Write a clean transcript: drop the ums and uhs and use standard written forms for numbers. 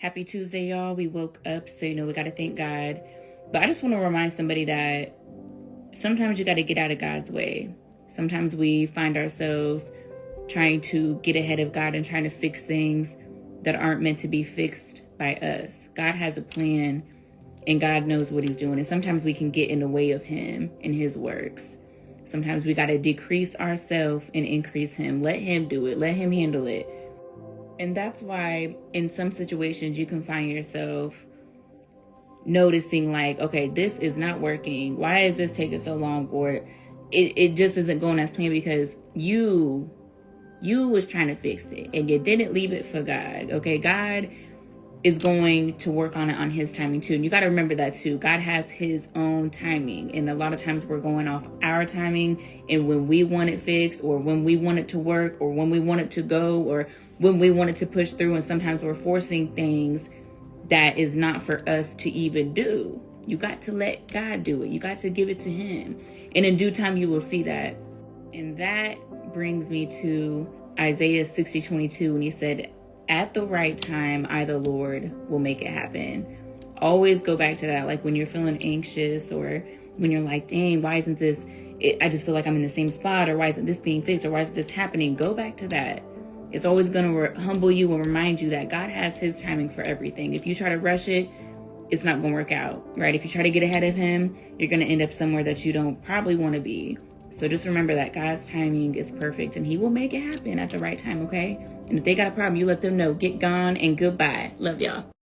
Happy Tuesday, y'all. We woke up, so we got to thank God. But I just want to remind somebody that sometimes you got to get out of God's way. Sometimes we find ourselves trying to get ahead of God and trying to fix things that aren't meant to be fixed by us. God has a plan and God knows what he's doing. And sometimes we can get in the way of him and his works. Sometimes we got to decrease ourselves and increase him. Let him do it. Let him handle it. And that's why in some situations you can find yourself noticing like, okay, this is not working. Why is this taking so long? Or it just isn't going as planned because you was trying to fix it and you didn't leave it for God. Okay, God is going to work on it on his timing too. And you got to remember that too. God has his own timing. And a lot of times we're going off our timing and when we want it fixed or when we want it to work or when we want it to go or when we want it to push through. And sometimes we're forcing things that is not for us to even do. You got to let God do it. You got to give it to him. And in due time, you will see that. And that brings me to Isaiah 60:22. And he said, at the right time, I, the Lord, will make it happen. Always go back to that. Like when you're feeling anxious or when you're like, dang, why isn't this, I just feel like I'm in the same spot, or why isn't this being fixed, or why isn't this happening? Go back to that. It's always going to humble you and remind you that God has his timing for everything. If you try to rush it, it's not going to work out, right? If you try to get ahead of him, you're going to end up somewhere that you don't probably want to be. So just remember that God's timing is perfect and he will make it happen at the right time, okay? And if they got a problem, you let them know. Get gone and goodbye. Love y'all.